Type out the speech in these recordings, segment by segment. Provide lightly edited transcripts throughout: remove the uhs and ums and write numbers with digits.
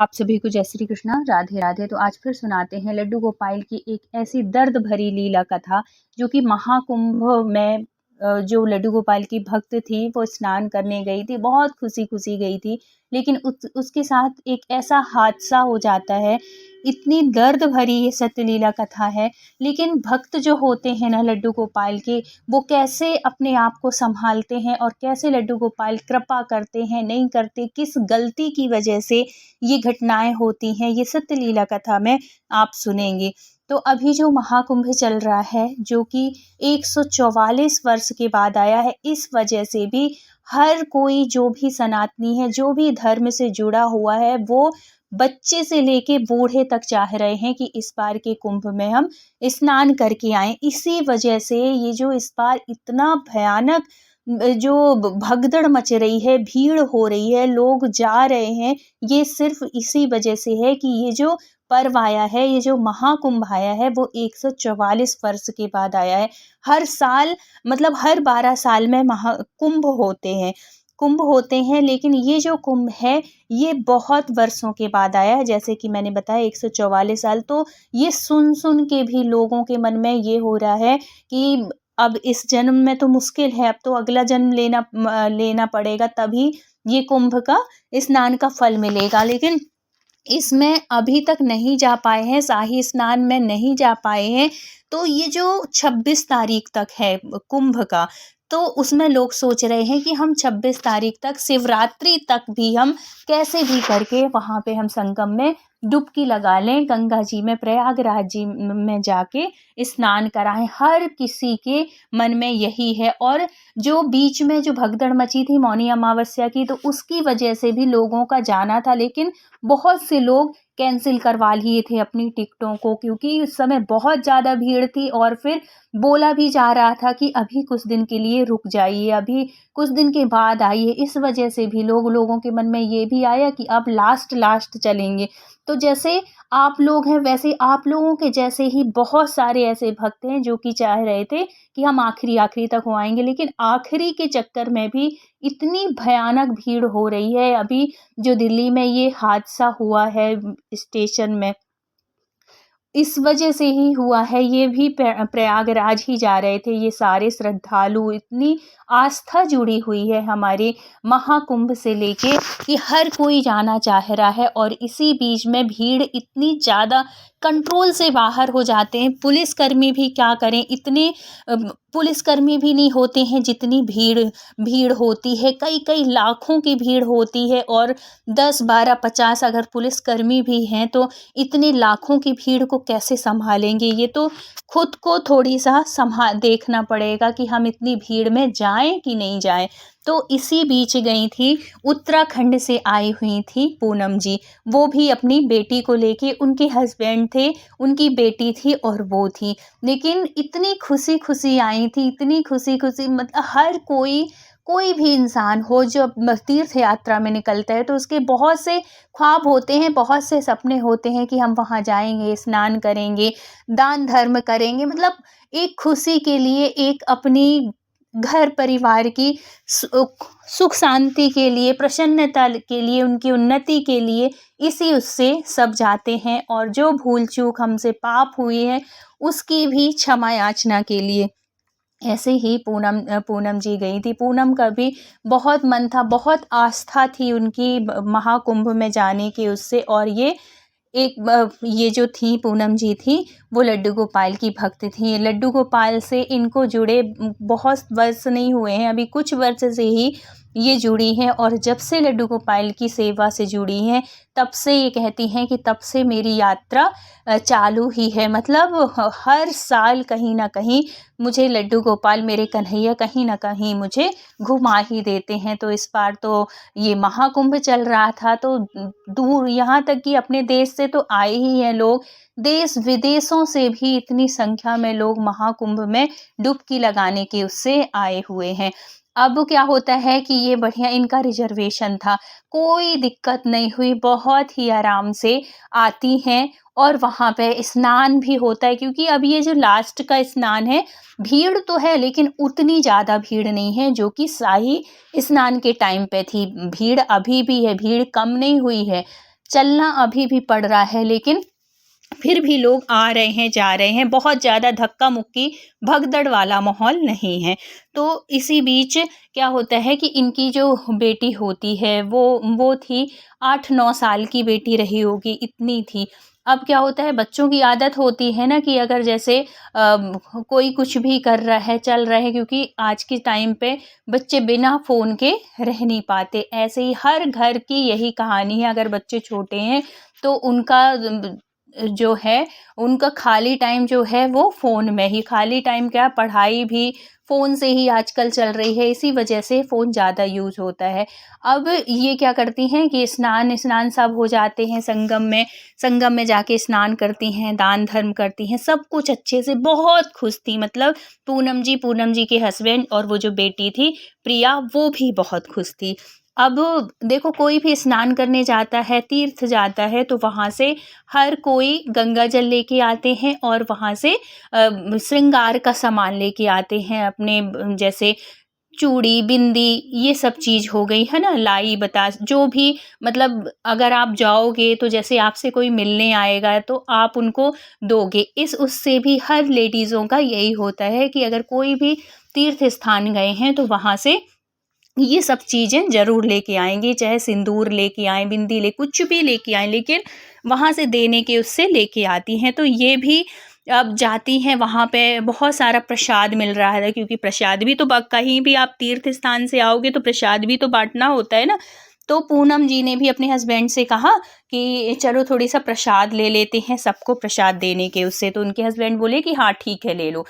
आप सभी को जय श्री कृष्णा, राधे राधे। तो आज फिर सुनाते हैं लड्डू गोपाल की एक ऐसी दर्द भरी लीला कथा, जो कि महाकुंभ में जो लड्डू गोपाल की भक्त थी वो स्नान करने गई थी, बहुत खुशी खुशी गई थी। लेकिन उसके साथ एक ऐसा हादसा हो जाता है। इतनी दर्द भरी ये सत्य लीला कथा है। लेकिन भक्त जो होते हैं ना लड्डू गोपाल के, वो कैसे अपने आप को संभालते हैं और कैसे लड्डू गोपाल कृपा करते हैं, नहीं करते, किस गलती की वजह से ये घटनाएं होती हैं, ये सत्य लीला कथा में आप सुनेंगे। तो अभी जो महाकुंभ चल रहा है, जो कि 144 वर्ष के बाद आया है, इस वजह से भी हर कोई जो भी सनातनी है, जो भी धर्म से जुड़ा हुआ है, वो बच्चे से लेके बूढ़े तक चाह रहे हैं कि इस बार के कुंभ में हम स्नान करके आएं। इसी वजह से ये जो इस बार इतना भयानक जो भगदड़ मच रही है, भीड़ हो रही है, लोग जा रहे हैं, ये सिर्फ इसी वजह से है कि ये जो पर्व आया है, ये जो महाकुंभ आया है, वो 144 वर्ष के बाद आया है। हर साल मतलब हर 12 साल में महाकुंभ होते हैं, कुंभ होते हैं, लेकिन ये जो कुंभ है ये बहुत वर्षों के बाद आया है। जैसे कि मैंने बताया 144 साल। तो ये सुन सुन के भी लोगों के मन में ये हो रहा है कि अब इस जन्म में तो मुश्किल है, अब तो अगला जन्म लेना पड़ेगा, तभी ये कुंभ का स्नान का फल मिलेगा। लेकिन इसमें अभी तक नहीं जा पाए हैं, शाही स्नान में नहीं जा पाए हैं। तो ये जो 26 तारीख तक है कुंभ का, तो उसमें लोग सोच रहे हैं कि हम 26 तारीख तक, शिवरात्रि तक भी हम कैसे भी करके वहाँ पे हम संगम में डुबकी लगा लें, गंगा जी में, प्रयागराज जी में जाके स्नान कराएं। हर किसी के मन में यही है। और जो बीच में जो भगदड़ मची थी मौनी अमावस्या की, तो उसकी वजह से भी लोगों का जाना था, लेकिन बहुत से लोग कैंसिल करवा लिए थे अपनी टिकटों को, क्योंकि उस समय बहुत ज़्यादा भीड़ थी। और फिर बोला भी जा रहा था कि अभी कुछ दिन के लिए रुक जाइए, अभी कुछ दिन के बाद आइए। इस वजह से भी लोगों के मन में ये भी आया कि अब लास्ट चलेंगे। तो जैसे आप लोग हैं, वैसे आप लोगों के जैसे ही बहुत सारे ऐसे भक्त हैं जो कि चाह रहे थे कि हम आखिरी तक हो आएंगे, लेकिन आखिरी के चक्कर में भी इतनी भयानक भीड़ हो रही है। अभी जो दिल्ली में ये हादसा हुआ है स्टेशन में, इस वजह से ही हुआ है। ये भी प्रयागराज ही जा रहे थे ये सारे श्रद्धालु। इतनी आस्था जुड़ी हुई है हमारे महाकुंभ से लेके कि हर कोई जाना चाह रहा है। और इसी बीच में भीड़ इतनी ज़्यादा कंट्रोल से बाहर हो जाते हैं। पुलिसकर्मी भी क्या करें, इतने पुलिसकर्मी भी नहीं होते हैं जितनी भीड़ होती है। कई लाखों की भीड़ होती है, और 10, 12, 50 अगर पुलिसकर्मी भी हैं तो इतने लाखों की भीड़ को कैसे संभालेंगे। ये तो खुद को थोड़ी सा देखना पड़ेगा कि हम इतनी भीड़ में जाएं कि नहीं जाएं। तो इसी बीच गई थी, उत्तराखंड से आई हुई थी पूनम जी। वो भी अपनी बेटी को लेके, उनके हस्बैंड थे, उनकी बेटी थी और वो थी। लेकिन इतनी खुशी खुशी आई थी, इतनी खुशी खुशी, मतलब हर कोई भी इंसान हो जो तीर्थ यात्रा में निकलता है तो उसके बहुत से ख्वाब होते हैं, बहुत से सपने होते हैं कि हम वहाँ जाएंगे, स्नान करेंगे, दान धर्म करेंगे। मतलब एक खुशी के लिए, एक अपनी घर परिवार की सुख शांति के लिए, प्रसन्नता के लिए, उनकी उन्नति के लिए, इसी उससे सब जाते हैं। और जो भूल चूक हमसे पाप हुई है उसकी भी क्षमा याचना के लिए। ऐसे ही पूनम जी गई थी। पूनम का भी बहुत मन था, बहुत आस्था थी उनकी महाकुंभ में जाने की उससे। और ये जो थी पूनम जी थी, वो लड्डू गोपाल की भक्त थी। लड्डू गोपाल से इनको जुड़े बहुत वर्ष नहीं हुए हैं, अभी कुछ वर्ष से ही ये जुड़ी हैं। और जब से लड्डू गोपाल की सेवा से जुड़ी हैं, तब से ये कहती हैं कि तब से मेरी यात्रा चालू ही है। मतलब हर साल कहीं ना कहीं मुझे लड्डू गोपाल, मेरे कन्हैया, कहीं ना कहीं मुझे घुमा ही देते हैं। तो इस बार तो ये महाकुंभ चल रहा था, तो दूर यहाँ तक कि अपने देश से तो आए ही हैं लोग, देश विदेशों से भी इतनी संख्या में लोग महाकुंभ में डुबकी लगाने के उससे आए हुए हैं। अब क्या होता है कि ये बढ़िया, इनका रिजर्वेशन था, कोई दिक्कत नहीं हुई, बहुत ही आराम से आती हैं। और वहाँ पे स्नान भी होता है, क्योंकि अब ये जो लास्ट का स्नान है, भीड़ तो है लेकिन उतनी ज़्यादा भीड़ नहीं है जो कि शाही स्नान के टाइम पे थी। भीड़ अभी भी है, भीड़ कम नहीं हुई है। चलना अभी भी पड़ रहा है, लेकिन फिर भी लोग आ रहे हैं, जा रहे हैं, बहुत ज़्यादा धक्का-मुक्की, भगदड़ वाला माहौल नहीं है। तो इसी बीच क्या होता है कि इनकी जो बेटी होती है, वो थी 8-9 साल की बेटी रही होगी, इतनी थी। अब क्या होता है, बच्चों की आदत होती है ना कि अगर जैसे कोई कुछ भी कर रहा है, चल रहा है, क्योंकि आज के टाइम पे बच्चे बिना फ़ोन के रह नहीं पाते। ऐसे ही हर घर की यही कहानी है, अगर बच्चे छोटे हैं तो उनका जो है, उनका खाली टाइम जो है वो फ़ोन में ही, खाली टाइम क्या, पढ़ाई भी फ़ोन से ही आजकल चल रही है, इसी वजह से फ़ोन ज़्यादा यूज़ होता है। अब ये क्या करती हैं कि स्नान सब हो जाते हैं संगम में जाके स्नान करती हैं, दान धर्म करती हैं, सब कुछ अच्छे से, बहुत खुश थी। मतलब पूनम जी के हस्बैंड और वो जो बेटी थी प्रिया, वो भी बहुत खुश थी। अब देखो, कोई भी स्नान करने जाता है, तीर्थ जाता है, तो वहाँ से हर कोई गंगा जल लेके आते हैं और वहाँ से श्रृंगार का सामान लेके आते हैं अपने, जैसे चूड़ी, बिंदी, ये सब चीज़ हो गई, है ना? लाई, बतास, जो भी, मतलब अगर आप जाओगे तो जैसे आपसे कोई मिलने आएगा तो आप उनको दोगे। इस उससे भी हर लेडीज़ों का यही होता है कि अगर कोई भी तीर्थ स्थान गए हैं तो वहाँ से ये सब चीज़ें ज़रूर लेके आएँगे, चाहे सिंदूर लेके आएँ, बिंदी कुछ भी लेके आएँ, लेकिन वहाँ से देने के उससे लेके आती हैं। तो ये भी अब जाती हैं वहाँ पे, बहुत सारा प्रसाद मिल रहा है, क्योंकि प्रसाद भी तो कहीं भी आप तीर्थ स्थान से आओगे तो प्रसाद भी तो बाँटना होता है ना। तो पूनम जी ने भी अपने हस्बैंड से कहा कि चलो थोड़ी-सा प्रसाद ले लेते हैं, सबको प्रसाद देने के उससे। तो उनके हस्बैंड बोले कि हाँ ठीक है, ले लो।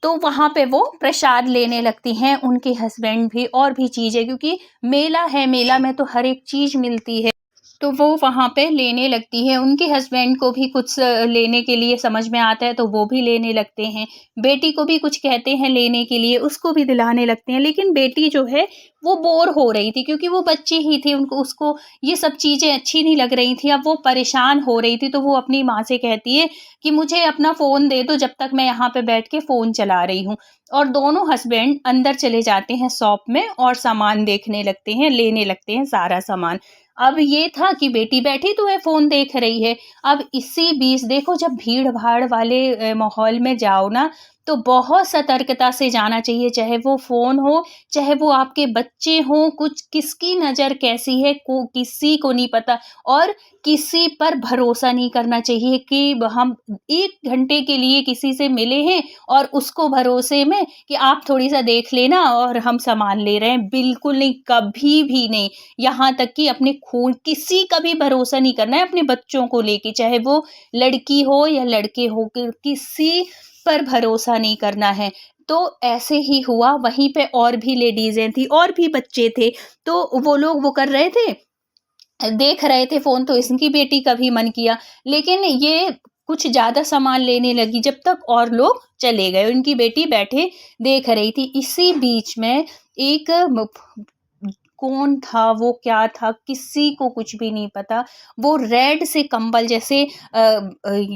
तो वहाँ पे वो प्रसाद लेने लगती हैं, उनके हस्बैंड भी, और भी चीज़ें, क्योंकि मेला है, मेला में तो हर एक चीज़ मिलती है। तो वो वहाँ पे लेने लगती है, उनके हस्बैंड को भी कुछ लेने के लिए समझ में आता है तो वो भी लेने लगते हैं। बेटी को भी कुछ कहते हैं लेने के लिए, उसको भी दिलाने लगते हैं। लेकिन बेटी जो है वो बोर हो रही थी, क्योंकि वो बच्ची ही थी, उनको उसको ये सब चीज़ें अच्छी नहीं लग रही थी। अब वो परेशान हो रही थी, तो वो अपनी माँ से कहती है कि मुझे अपना फ़ोन दे दो, जब तक मैं यहाँ पे बैठ के फ़ोन चला रही हूँ। और दोनों हस्बैंड अंदर चले जाते हैं शॉप में और सामान देखने लगते हैं, लेने लगते हैं सारा सामान। अब ये था कि बेटी बैठी तो है, फ़ोन देख रही है। अब इसी बीच देखो, जब भीड़-भाड़ वाले माहौल में जाओ ना, तो बहुत सतर्कता से जाना चाहिए, चाहे वो फ़ोन हो, चाहे वो आपके बच्चे हों, कुछ किसकी नज़र कैसी है, किसी को नहीं पता। और किसी पर भरोसा नहीं करना चाहिए कि हम 1 घंटे के लिए किसी से मिले हैं और उसको भरोसे में कि आप थोड़ी-सा देख लेना और हम सामान ले रहे हैं, बिल्कुल नहीं, कभी भी नहीं। यहाँ तक कि अपने खून, किसी का भी भरोसा नहीं करना है अपने बच्चों को लेके, चाहे वो लड़की हो या लड़के हो, किसी पर भरोसा नहीं करना है। तो ऐसे ही हुआ, वहीं पे और भी लेडीज़ें थी और भी बच्चे थे, तो वो लोग वो कर रहे थे, देख रहे थे फ़ोन, तो इनकी बेटी का भी मन किया, लेकिन ये कुछ ज़्यादा सामान लेने लगी, जब तक और लोग चले गए। उनकी बेटी बैठे देख रही थी। इसी बीच में एक म कौन था, वो क्या था, किसी को कुछ भी नहीं पता। वो रेड से कंबल, जैसे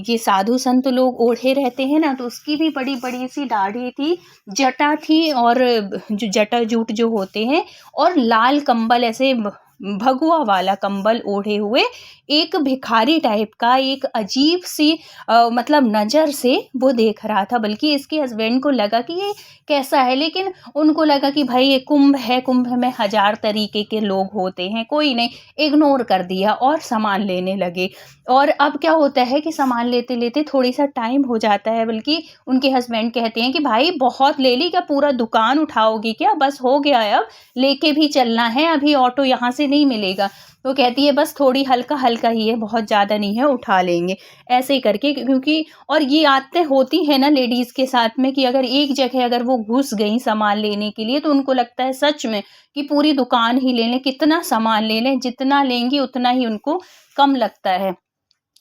ये साधु संत लोग ओढ़े रहते हैं ना, तो उसकी भी बड़ी-बड़ी सी दाढ़ी थी, जटा थी, और जो जटा-जूट जो होते हैं, और लाल कंबल, ऐसे भगवा वाला कंबल ओढ़े हुए, एक भिखारी टाइप का, एक अजीब-सी मतलब नज़र से वो देख रहा था। बल्कि इसके हस्बैंड को लगा कि ये कैसा है, लेकिन उनको लगा कि भाई ये कुंभ है, कुंभ में हज़ार तरीके के लोग होते हैं, कोई नहीं, इग्नोर कर दिया और सामान लेने लगे। और अब क्या होता है कि सामान लेते-लेते थोड़ी-सा टाइम हो जाता है, बल्कि उनके हस्बैंड कहते हैं कि भाई बहुत ले ली क्या, पूरा दुकान उठाओगी क्या? बस हो गया है अब, लेके भी चलना है, अभी ऑटो यहाँ से नहीं मिलेगा। तो कहती है बस थोड़ी हल्का-हल्का ही है, बहुत ज़्यादा नहीं है, उठा लेंगे। ऐसे ही करके, क्योंकि और ये आदतें होती हैं ना लेडीज़ के साथ में, कि अगर एक जगह अगर वो घुस गईं सामान लेने के लिए, तो उनको लगता है सच में कि पूरी दुकान ही ले लें, कितना सामान ले लें, जितना लेंगी उतना ही उनको कम लगता है।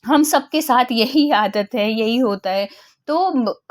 हम सबके साथ यही आदत है, यही होता है। तो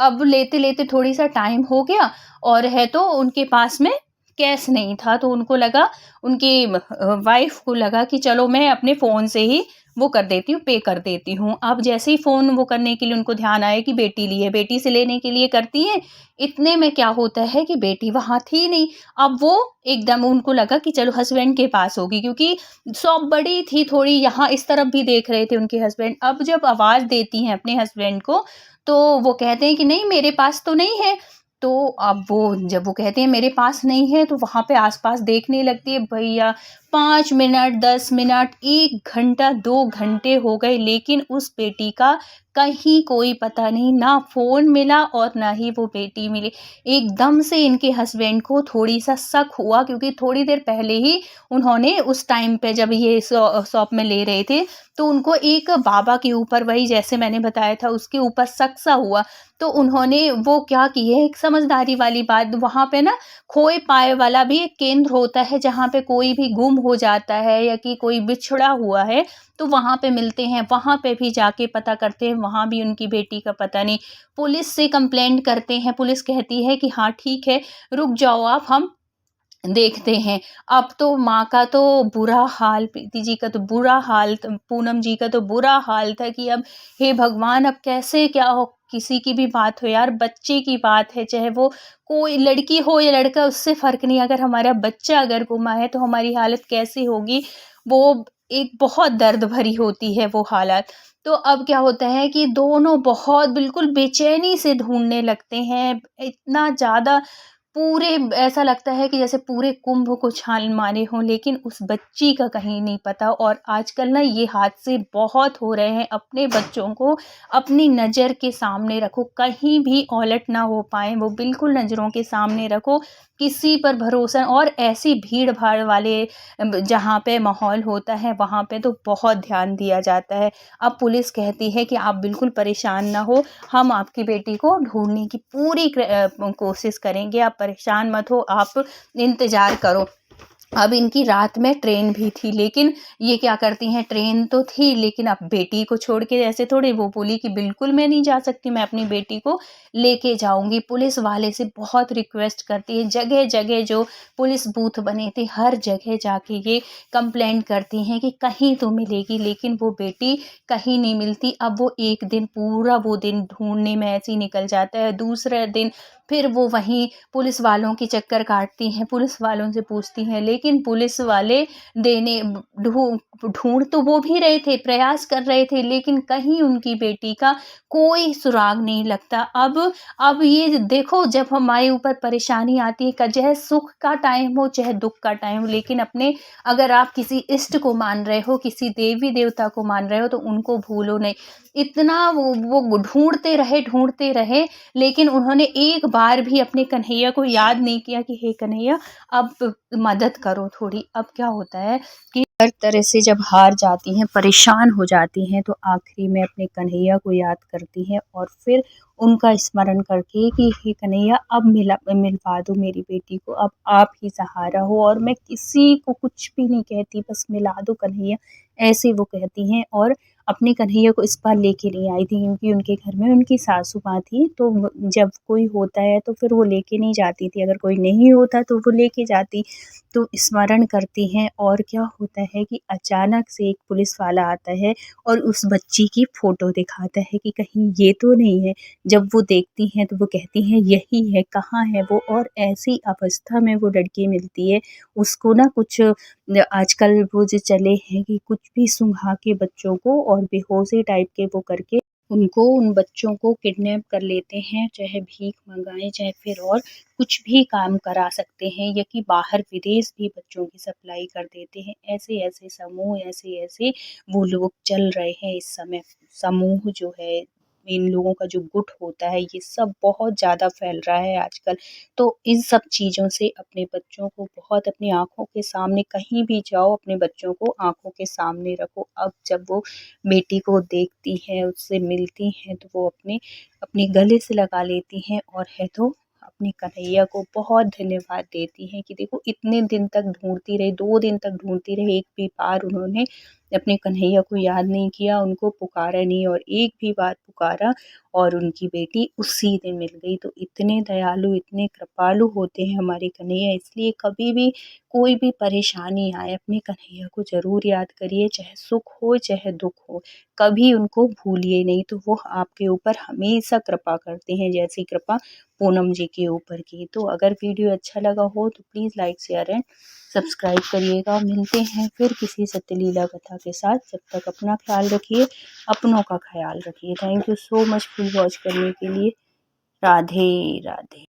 अब लेते-लेते थोड़ी-सा टाइम हो गया, और है तो उनके पास में कैश नहीं था, तो उनको लगा, उनकी वाइफ़ को लगा कि चलो मैं अपने फ़ोन से ही वो कर देती हूँ, पे कर देती हूँ। अब जैसे ही फ़ोन वो करने के लिए उनको ध्यान आया कि बेटी ली है, बेटी से लेने के लिए करती हैं, इतने में क्या होता है कि बेटी वहाँ थी नहीं। अब वो एकदम उनको लगा कि चलो हस्बैंड के पास होगी, क्योंकि शॉप बड़ी थी थोड़ी, यहाँ इस तरफ भी देख रहे थे उनके हस्बैंड। अब जब आवाज़ देती हैं अपने हस्बैंड को, तो वो कहते हैं कि नहीं मेरे पास तो नहीं है। तो अब वो जब वो कहते हैं मेरे पास नहीं है, तो वहाँ पे आस-पास देखने लगती है। भैया 5 मिनट, 10 मिनट, 1 घंटा, 2 घंटे हो गए, लेकिन उस बेटी का कहीं कोई पता नहीं, ना फ़ोन मिला और ना ही वो बेटी मिली। एकदम से इनके हस्बैंड को थोड़ी-सा शक हुआ, क्योंकि थोड़ी देर पहले ही उन्होंने उस टाइम पे जब ये शॉप में ले रहे थे, तो उनको एक बाबा के ऊपर, वही जैसे मैंने बताया था, उसके ऊपर शक सा हुआ। तो उन्होंने वो क्या किए, एक समझदारी वाली बात, वहाँ पे ना खोए पाए वाला भी एक केंद्र होता है, जहाँ पे कोई भी गुम हो जाता है या कि कोई बिछड़ा हुआ है, तो वहाँ पे मिलते हैं। वहाँ पे भी जाके पता करते हैं, वहाँ भी उनकी बेटी का पता नहीं। पुलिस से कंप्लेंट करते हैं, पुलिस कहती है कि हाँ ठीक है, रुक जाओ आप, हम देखते हैं। अब तो माँ का तो बुरा हाल, प्रीति जी का तो बुरा हाल, पूनम जी का तो बुरा हाल था कि अब हे भगवान, अब कैसे क्या हो, किसी की भी बात हो यार, बच्चे की बात है, चाहे वो कोई लड़की हो या लड़का, उससे फ़र्क नहीं, अगर हमारा बच्चा अगर गुमा है तो हमारी हालत कैसी होगी, वो एक बहुत दर्द भरी होती है वो हालत। तो अब क्या होता है कि दोनों बहुत बिल्कुल बेचैनी से ढूँढने लगते हैं, इतना ज़्यादा, पूरे ऐसा लगता है कि जैसे पूरे कुंभ को छान मारे हों, लेकिन उस बच्ची का कहीं नहीं पता। और आजकल ना ये हादसे बहुत हो रहे हैं। अपने बच्चों को अपनी नज़र के सामने रखो, कहीं भी औलट ना हो पाएँ, वो बिल्कुल नज़रों के सामने रखो, किसी पर भरोसा, और ऐसी भीड़-भाड़ वाले जहाँ पे माहौल होता है, वहाँ पे तो बहुत ध्यान दिया जाता है। अब पुलिस कहती है कि आप बिल्कुल परेशान ना हो, हम आपकी बेटी को ढूँढने की पूरी कोशिश करेंगे, आप परेशान मत हो, आप इंतज़ार करो। अब इनकी रात में ट्रेन भी थी, लेकिन ये क्या करती हैं, ट्रेन तो थी लेकिन अब बेटी को छोड़ के ऐसे थोड़ी, वो बोली कि बिल्कुल मैं नहीं जा सकती, मैं अपनी बेटी को लेके जाऊँगी। पुलिस वाले से बहुत रिक्वेस्ट करती है, जगह-जगह जो पुलिस बूथ बने थे, हर जगह जाके ये कंप्लेंट करती हैं कि कहीं तो मिलेगी, लेकिन वो बेटी कहीं नहीं मिलती। अब वो एक दिन पूरा वो दिन ढूँढने में ऐसे ही निकल जाता है, दूसरे दिन फिर वो वहीं पुलिस वालों की चक्कर काटती हैं, पुलिस वालों से पूछती हैं, लेकिन पुलिस वाले देने ढूँढ तो वो भी रहे थे, प्रयास कर रहे थे, लेकिन कहीं उनकी बेटी का कोई सुराग नहीं लगता। अब ये देखो, जब हमारे ऊपर परेशानी आती है, चाहे सुख का टाइम हो, चाहे दुःख का टाइम हो, लेकिन अपने, अगर आप किसी इष्ट को मान रहे हो, किसी देवी-देवता को मान रहे हो, तो उनको भूलो नहीं। इतना वो ढूँढते रहे, लेकिन उन्होंने एक बार भी अपने कन्हैया को याद नहीं किया कि हे कन्हैया, अब मदद करो थोड़ी। अब क्या होता है कि हर तरह से जब हार जाती हैं, परेशान हो जाती हैं, तो आखिरी में अपने कन्हैया को याद करती हैं और फिर उनका स्मरण करके कि हे कन्हैया, अब मिलवा दो मेरी बेटी को, अब आप ही सहारा हो और मैं किसी को कुछ भी नहीं कहती, बस मिला दो कन्हैया, ऐसे वो कहती हैं। और अपने कन्हैया को इस बार लेके नहीं आई थी, क्योंकि उनके घर में उनकी सासू माँ थी, तो जब कोई होता है तो फिर वो लेके नहीं जाती थी, अगर कोई नहीं होता तो वो लेके जाती। तो स्मरण करती हैं, और क्या होता है कि अचानक से एक पुलिस वाला आता है और उस बच्ची की फ़ोटो दिखाता है कि कहीं ये तो नहीं है। जब वो देखती हैं तो वो कहती हैं यही है, कहाँ है वो? और ऐसी अवस्था में वो लड़की मिलती है, उसको ना कुछ आजकल वो जो चले हैं कि कुछ भी सूँघा के बच्चों को और बेहोशी टाइप के वो करके उनको, उन बच्चों को किडनैप कर लेते हैं, चाहे भीख मँगाएँ, चाहे फिर और कुछ भी काम करा सकते हैं, या कि बाहर विदेश भी बच्चों की सप्लाई कर देते हैं। ऐसे-ऐसे समूह, ऐसे-ऐसे वो लोग चल रहे हैं इस समय। समूह जो है, इन लोगों का जो गुट होता है, ये सब बहुत ज़्यादा फैल रहा है आजकल। तो इन सब चीज़ों से अपने बच्चों को बहुत अपनी आँखों के सामने, कहीं भी जाओ अपने बच्चों को आँखों के सामने रखो। अब जब वो बेटी को देखती हैं, उससे मिलती हैं, तो वो अपने गले से लगा लेती हैं, और है तो अपने कन्हैया को बहुत धन्यवाद देती हैं कि देखो इतने दिन तक ढूँढती रही, 2 दिन तक ढूँढती रही, एक भी बार उन्होंने अपने कन्हैया को याद नहीं किया, उनको पुकारा नहीं और एक भी बार पुकारा और उनकी बेटी उसी दिन मिल गई। तो इतने दयालु, इतने कृपालु होते हैं हमारे कन्हैया, इसलिए कभी भी कोई भी परेशानी आए अपने कन्हैया को ज़रूर याद करिए, चाहे सुख हो चाहे दुख हो, कभी उनको भूलिए नहीं। तो वो आपके ऊपर हमेशा कृपा करते हैं, जैसी कृपा पूनम जी के ऊपर की। तो अगर वीडियो अच्छा लगा हो तो please like share and subscribe करिएगा। मिलते हैं फिर किसी सत्यलीला कथा के साथ। जब तक अपना ख्याल रखिए, अपनों का ख्याल रखिए। Thank you so much full watch करने के लिए। राधे राधे।